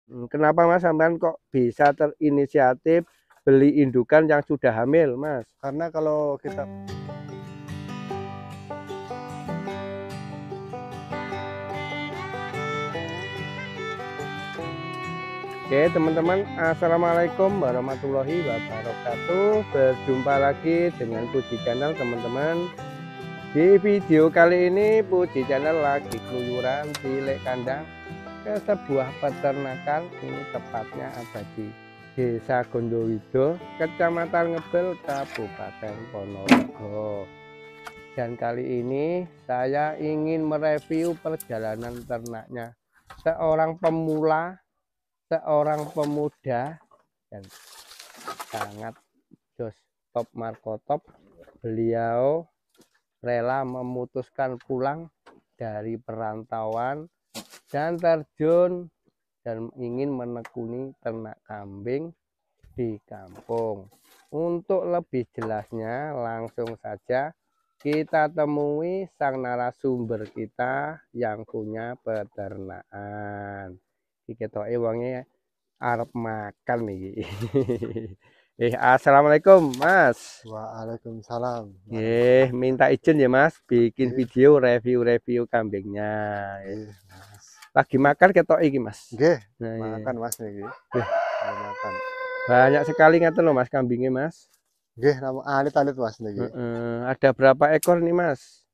Kenapa Mas sampean kok bisa terinisiatif beli indukan yang sudah hamil, Mas? Karena kalau kita Oke teman-teman, assalamualaikum warahmatullahi wabarakatuh. Berjumpa lagi dengan Puji Channel teman-teman. Di video kali ini Puji Channel lagi keluyuran di lek kandang ke sebuah peternakan. Ini tepatnya ada di Desa Gondowido, Kecamatan Ngebel, Kabupaten Ponorogo. Dan kali ini saya ingin mereview perjalanan ternaknya seorang pemula, seorang pemuda, dan sangat jos top markotop. Beliau rela memutuskan pulang dari perantauan dan terjun dan ingin menekuni ternak kambing di kampung. Untuk lebih jelasnya langsung saja kita temui sang narasumber kita yang punya peternakan. Kita wonge arep makan nih. Assalamualaikum Mas. Waalaikumsalam. Minta izin ya Mas bikin Nggih, video review kambingnya. nggih, Mas. Lagi makan ketok iki Mas. Nggih, Nah, makan Mas niki. wih, Makan. banyak sekali ngaten loh Mas kambingnya Mas. Nggih, nama alit-alit Mas niki. Ada berapa ekor nih Mas?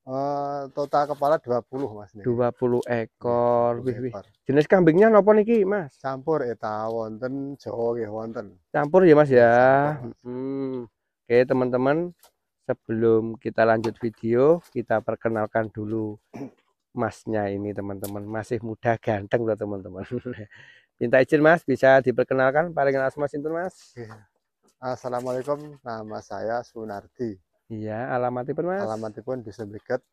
Total kepala 20 Mas niki. 20 Nggih, ekor. 20 Wih. ekor. Jenis kambingnya nopo niki Mas? Campur eta wonten Jawa nggih wonten. Campur ya Mas Nggih, ya. campur, Mas. Oke teman-teman, sebelum kita lanjut video, kita perkenalkan dulu Masnya ini teman-teman. Masih muda ganteng loh teman-teman. Minta izin Mas, bisa diperkenalkan paling asma sinten Mas? Nggih. Assalamualaikum, nama saya Sunardi. Iya, alamatipun Mas. Alamatipun Dusun Bleget,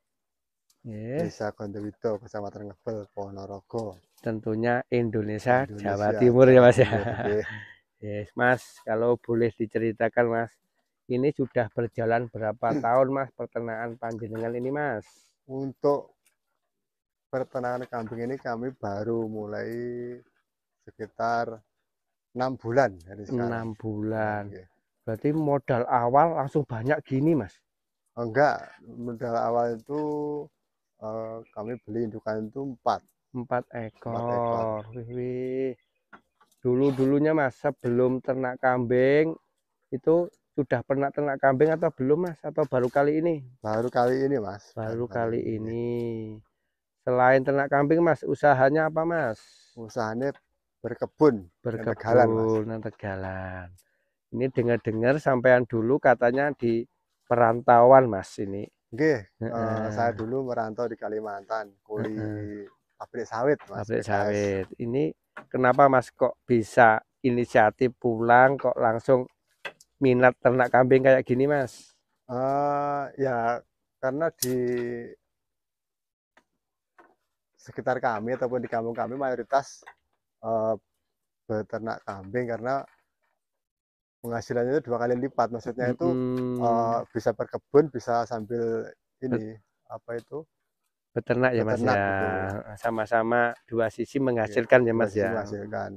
Nggih, Desa Gondowido, Kecamatan Ngebel, Ponorogo, tentunya Indonesia, Jawa Indonesia, Timur ya Jawa Mas ya. Timur. Nggih. Yes, Mas, kalau boleh diceritakan Mas, ini sudah berjalan berapa tahun Mas peternakan panjenengan ini Mas? Untuk peternakan kambing ini kami baru mulai sekitar 6 bulan dari sekarang. 6 bulan. Oke. Berarti modal awal langsung banyak gini Mas? Oh, enggak, modal awal itu kami beli indukan itu 4 4 ekor. ekor. Wih. Dulu-dulunya Mas, sebelum ternak kambing itu sudah pernah ternak kambing atau belum Mas? Atau baru kali ini? Baru kali ini Mas, Baru kali ini. ini. Selain ternak kambing Mas, usahanya apa Mas? Usahanya berkebun, dan tegalan Mas. Berkebun dan tegalan. Ini dengar-dengar sampean dulu katanya di perantauan Mas ini. Oke, saya Heeh, dulu merantau di Kalimantan, heeh. kuli pabrik sawit Mas, Pabrik PKS. sawit. Ini kenapa Mas kok bisa inisiatif pulang kok langsung minat ternak kambing kayak gini Mas? Ya karena di sekitar kami ataupun di kampung kami mayoritas beternak kambing karena penghasilannya itu 2 kali lipat. Maksudnya itu bisa berkebun, bisa sambil ini apa itu Beternak ya Mas beternak ya. gitu. Sama-sama dua sisi Oke, menghasilkan ya dua Mas sisi ya. menghasilkan.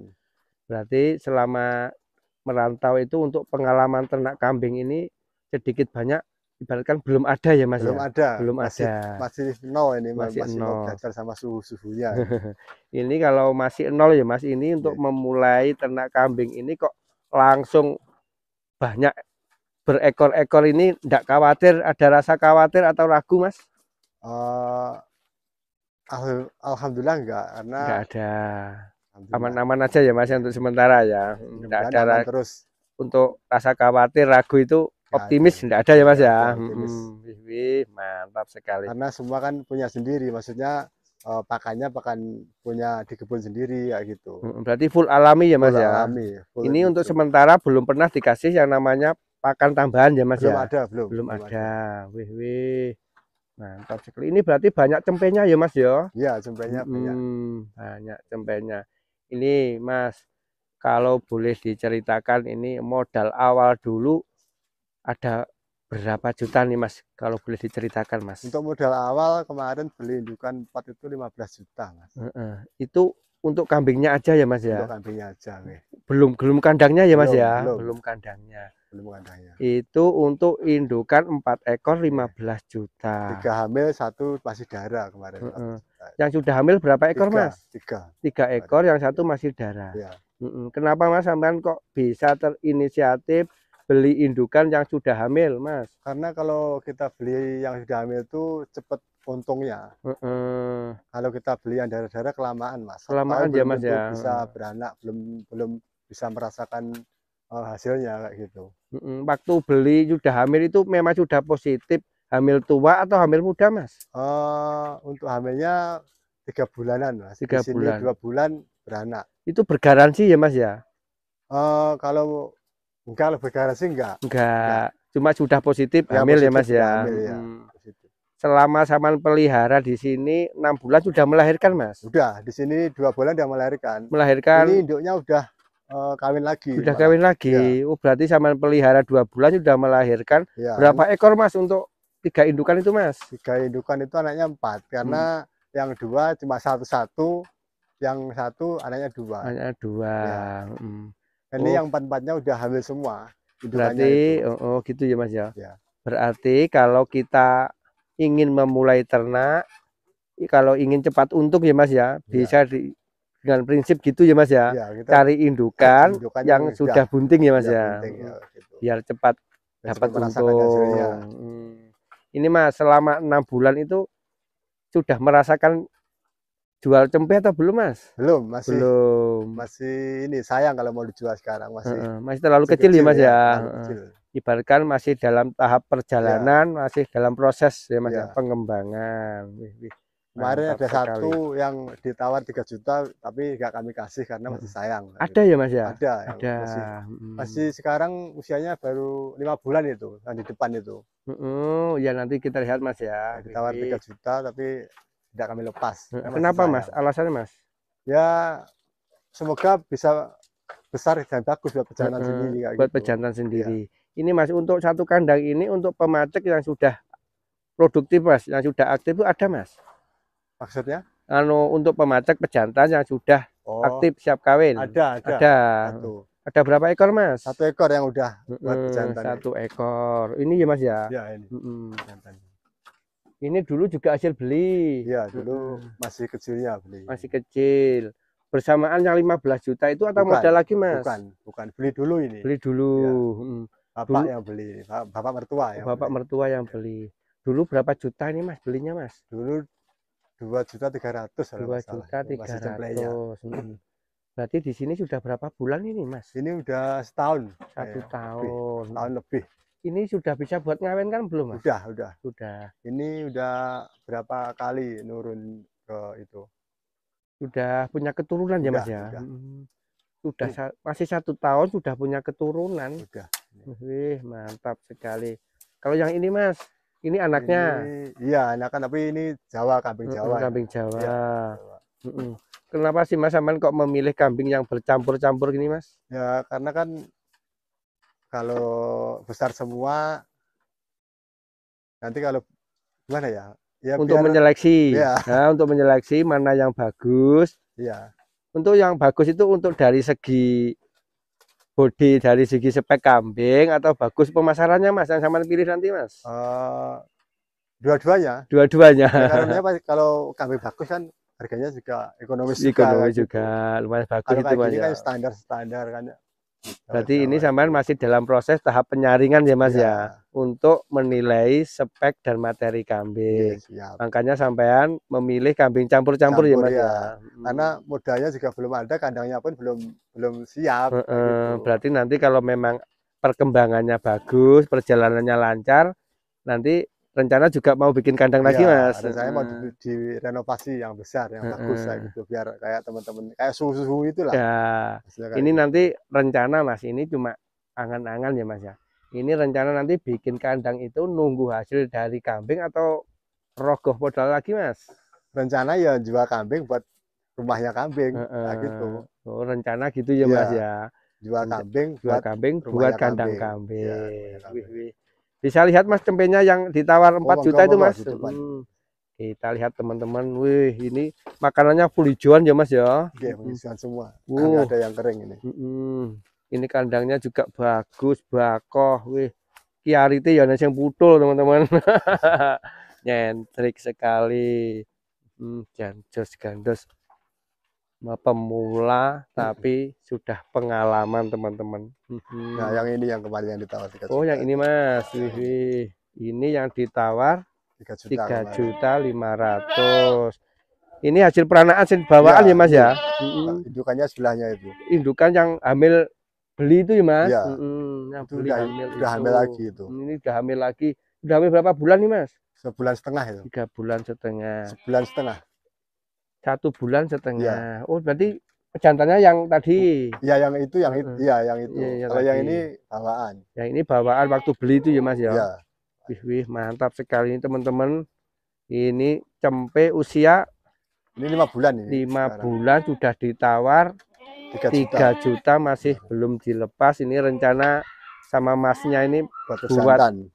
Berarti selama merantau itu untuk pengalaman ternak kambing ini sedikit banyak ibaratkan belum ada ya Mas Belum ya? ada, Belum masih ada, masih nol ini, masih masih mau nol. belajar sama suhu-suhunya ini. Ini kalau masih nol ya Mas, ini untuk Oke. memulai ternak kambing ini kok langsung banyak berekor-ekor ini enggak khawatir, ada rasa khawatir atau ragu Mas? Uh, Alhamdulillah enggak, karena Enggak ada. alhamdulillah Aman-aman aja ya Mas ya, untuk sementara ya. Enggak mudah-mudahan ada aman terus. untuk rasa khawatir, ragu itu Enggak ada, optimis enggak ada ya Mas enggak ya. ada optimis. Wih, mantap sekali. Karena semua kan punya sendiri, maksudnya pakannya pakan punya di kebun sendiri kayak gitu. Berarti full alami ya Mas Full ya. alami, full Ini untuk hijau. sementara belum pernah dikasih yang namanya pakan tambahan ya Mas Belum ya. ada, Belum belum ada. ada. Wih, wih. Mantap sekali. Ini berarti banyak cempenya ya Mas ya. Iya, jumlahnya banyak. Banyak cempenya. Ini Mas, kalau boleh diceritakan ini modal awal dulu ada berapa juta nih Mas? Kalau boleh diceritakan Mas. Untuk modal awal kemarin beli indukan 4 itu 15 juta, Mas. Itu untuk kambingnya aja ya Mas Untuk ya. kambingnya aja nih. Belum kandangnya ya Mas ya. Belum. Belum kandangnya. Belum kandangnya. Itu untuk indukan 4 ekor 15 3 juta. hamil, 1 masih darah kemarin. Yang sudah hamil berapa ekor Mas? 3 ekor, yang 1 masih darah. Ya. Kenapa Mas sampean kok bisa terinisiatif beli indukan yang sudah hamil Mas? Karena kalau kita beli yang sudah hamil itu cepat untungnya. Kalau kita beli yang darah-darah kelamaan Mas. Kelamaan ya Mas ya. Bisa beranak, belum bisa merasakan hasilnya kayak gitu. Waktu beli sudah hamil itu memang sudah positif hamil tua atau hamil muda Mas? Untuk hamilnya 3 bulanan Mas. 3 Di sini bulan. 2 bulan beranak. Itu bergaransi ya Mas ya? Kalau enggak bergaransi enggak. Cuma sudah positif Ya, hamil positif, ya Mas ya. Hamil, ya. Selama sampean pelihara di sini 6 bulan sudah melahirkan Mas? Udah, di sini 2 bulan udah melahirkan. Melahirkan. Ini induknya udah kawin lagi. Sudah kawin lagi. Ya. Oh, berarti sampean pelihara 2 bulan sudah melahirkan. Ya. Berapa ekor Mas untuk 3 indukan itu Mas? 3 indukan itu anaknya 4 karena yang 2 cuma satu, yang 1 anaknya 2. Anaknya 2. Ya. Ini yang 4-4-nya udah hamil semua. Berarti gitu ya Mas ya. Berarti kalau kita ingin memulai ternak, kalau ingin cepat untung ya Mas ya, bisa dengan prinsip gitu ya Mas ya. Cari indukan yang sudah bunting ya Mas ya. Gitu. Biar cepat dapat untung. Ini Mas selama 6 bulan itu sudah merasakan jual cempe atau belum Mas? Belum, masih ini sayang kalau mau dijual sekarang, masih terlalu kecil ya Mas ya. Ibaratkan masih dalam tahap perjalanan, masih dalam proses ya Mas ya, pengembangan. Kemarin ada satu yang ditawar 3 juta tapi nggak kami kasih karena masih sayang. Ada ya Mas ya? Ada. Masih sekarang usianya baru 5 bulan itu, yang di depan itu. Ya nanti kita lihat Mas ya. Ditawar 3 juta tapi tidak kami lepas. Kenapa Mas? Alasannya Mas? Ya semoga bisa besar dan bagus buat pejantan sendiri. Buat pejantan sendiri. Ini Mas, untuk satu kandang ini untuk pemacek yang sudah produktif Mas, yang sudah aktif itu ada Mas? Maksudnya? Untuk pemacek pejantan yang sudah aktif siap kawin. Ada. Ada berapa ekor Mas? 1 ekor yang udah buat pejantan. 1 ekor. Ini ya Mas ya? Ya ini. Ini dulu juga hasil beli. Iya, dulu masih kecilnya beli. Masih kecil. Bersamaan yang 15 juta itu atau modal lagi Mas? Bukan. Beli dulu ini. Beli dulu. Ya. Bapak yang beli, bapak mertua yang Bapak mertua yang beli. Dulu berapa juta ini Mas belinya Mas? Dulu 2.300.000. 2.300.000. Berarti di sini sudah berapa bulan ini Mas? Ini udah setahun. 1 tahun. Setahun lebih. Ini sudah bisa buat ngawin kan belum Mas? Sudah. Ini udah berapa kali nurun ke itu. Sudah punya keturunan ya Mas ya? Sudah masih 1 tahun sudah punya keturunan. Wih, mantap sekali. Kalau yang ini Mas, ini anaknya? Iya, anakan, tapi ini Jawa, kambing Jawa. Kambing Jawa. Ya, kenapa sih Mas Saman kok memilih kambing yang bercampur-campur gini Mas? Ya karena kan kalau besar semua nanti kalau gimana ya? Ya untuk menyeleksi. Ya. Nah, untuk menyeleksi mana yang bagus. Iya. Untuk yang bagus itu untuk dari segi body, dari segi spek kambing, atau bagus pemasarannya Mas yang sama pilih nanti Mas? Dua-duanya. Dua-duanya. Ya, karena kalau kambing bagus kan harganya juga ekonomis juga, lumayan bagus. Kalau itu Mas. Kan standar kan. Berarti ini sampean masih dalam proses tahap penyaringan ya Mas ya, untuk menilai spek dan materi kambing. Makanya sampean memilih kambing campur-campur ya Mas ya. Karena modalnya juga belum ada, kandangnya pun belum siap. Berarti nanti kalau memang perkembangannya bagus, perjalanannya lancar, nanti rencana juga mau bikin kandang lagi Mas. Saya mau direnovasi yang besar, yang bagus kayak gitu, biar kayak teman-teman kayak suhu itulah. Ya. Ini nanti rencana Mas, ini cuma angan-angan ya Mas ya. Ini rencana nanti bikin kandang itu nunggu hasil dari kambing atau rogoh modal lagi Mas? Rencana ya jual kambing buat rumahnya kambing, kayak gitu. Rencana gitu ya Mas ya. Jual kambing buat kandang kambing. Bisa lihat Mas cempenya yang ditawar 4 juta itu Mas. Kita lihat teman-teman, wih ini makanannya full hijauan ya Mas ya. Oke, pengisian semua. Wuh, Nggak ada yang kering ini. ini kandangnya juga bagus, bakoh, wih. Kiarite ya yang putul teman-teman. Nyentrik sekali. Janjos gandos. Pemula tapi sudah pengalaman teman-teman. Nah, yang ini yang kemarin yang ditawar 3 Oh, juta. yang ini Mas. Wih. Ini yang ditawar 3.500.000. Ini hasil peranaan bawaan ya Mas ya. Indukannya sebelahnya itu. Indukan yang hamil beli itu ya Mas. Ya. Yang Itu beli udah hamil lagi itu. Ini udah hamil lagi. Udah hamil berapa bulan nih Mas? 1,5 bulan itu. 3 bulan setengah. 1,5 bulan. 1 bulan setengah. Ya. Oh berarti jantannya yang tadi. Iya yang itu, iya yang itu. Ya, kalau yang ini bawaan. Yang ini bawaan waktu beli itu ya Mas ya. Iya. Wih, mantap sekali ini teman-teman. Ini cempe usia ini 5 bulan ini. 5 bulan sudah ditawar 3 juta masih belum dilepas. Ini rencana sama masnya ini buat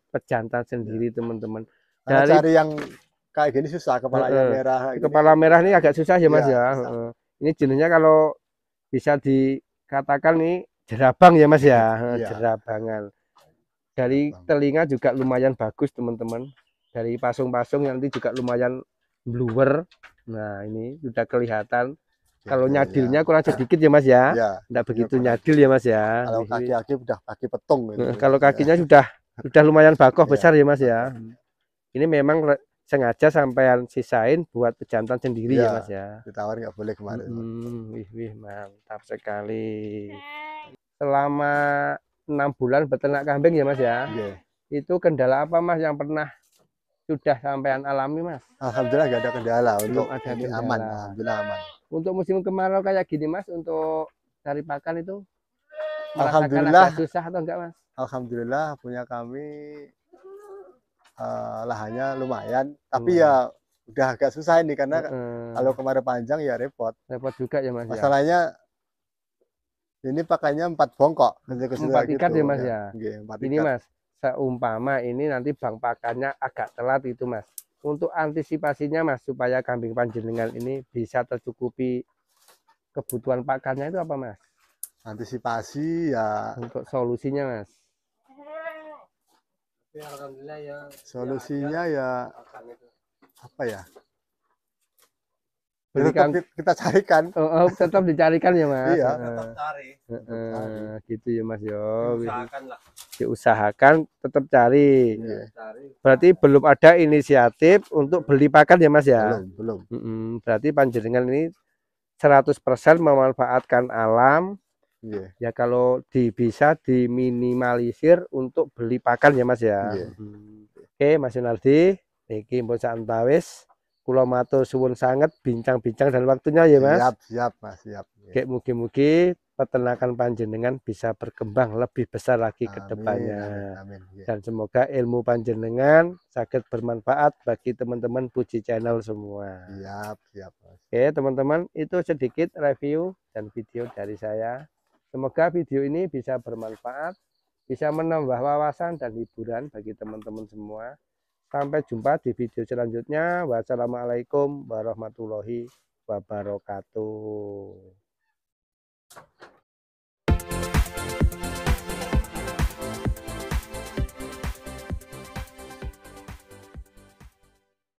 pejantan sendiri teman-teman. Dari cari yang kayak gini susah, kepala yang merah. Kepala merah ini agak susah ya Mas ya. Ini jenisnya kalau bisa dikatakan nih jerabang ya Mas ya. Jerabangan. Dari telinga juga lumayan bagus teman-teman. Dari pasung-pasung nanti juga lumayan bluer. Nah ini sudah kelihatan. Kalau nyadilnya kurang sedikit ya Mas ya. Tidak begitu nyadil ya Mas ya. Kalau kaki-kaki udah kaki petung. Kalau kakinya sudah lumayan bakoh besar ya Mas ya. Ini memang sengaja sampean sisain buat pejantan sendiri ya Mas ya. Ditawar nggak boleh kemarin. Wih mantap sekali. Selama 6 bulan beternak kambing ya Mas ya. Itu kendala apa Mas yang pernah sudah sampean alami Mas? Alhamdulillah nggak ada kendala. Belum ada kendala. Aman, alhamdulillah aman. Untuk musim kemarau kayak gini Mas, untuk cari pakan itu alhamdulillah agak susah atau enggak Mas? Alhamdulillah punya kami lahannya lumayan, tapi ya udah agak susah ini karena kalau kemarau panjang ya repot juga ya Mas. Masalahnya ini pakainya 4 bongkok, 4 ikat ya Mas ya. Ini Mas, seumpama ini nanti bang pakannya agak telat itu Mas. Untuk antisipasinya Mas, supaya kambing panjenengan ini bisa tercukupi kebutuhan pakannya itu apa Mas? Antisipasi ya. Untuk solusinya Mas. Alhamdulillah ya. Solusinya ya apa ya? Berikan, kita carikan. Tetap dicarikan ya Mas. Iya. Tetap cari. Gitu ya Mas yo. Diusahakan tetap cari. Berarti belum ada inisiatif untuk beli pakan ya Mas ya. Belum. Berarti panjenengan ini 100% memanfaatkan alam. Ya kalau bisa diminimalisir untuk beli pakan ya Mas ya. Oke Mas Yunardi, niki mbok antawis. Kula matur suwun sangat bincang-bincang dan waktunya ya Mas. Siap Mas, siap. Oke, mugi-mugi peternakan panjenengan bisa berkembang lebih besar lagi ke depannya. Amin. Dan semoga ilmu panjenengan sangat bermanfaat bagi teman-teman Puji Channel semua. Siap Mas. Oke teman-teman, itu sedikit review dan video dari saya. Semoga video ini bisa bermanfaat, bisa menambah wawasan dan hiburan bagi teman-teman semua. Sampai jumpa di video selanjutnya. Wassalamualaikum warahmatullahi wabarakatuh.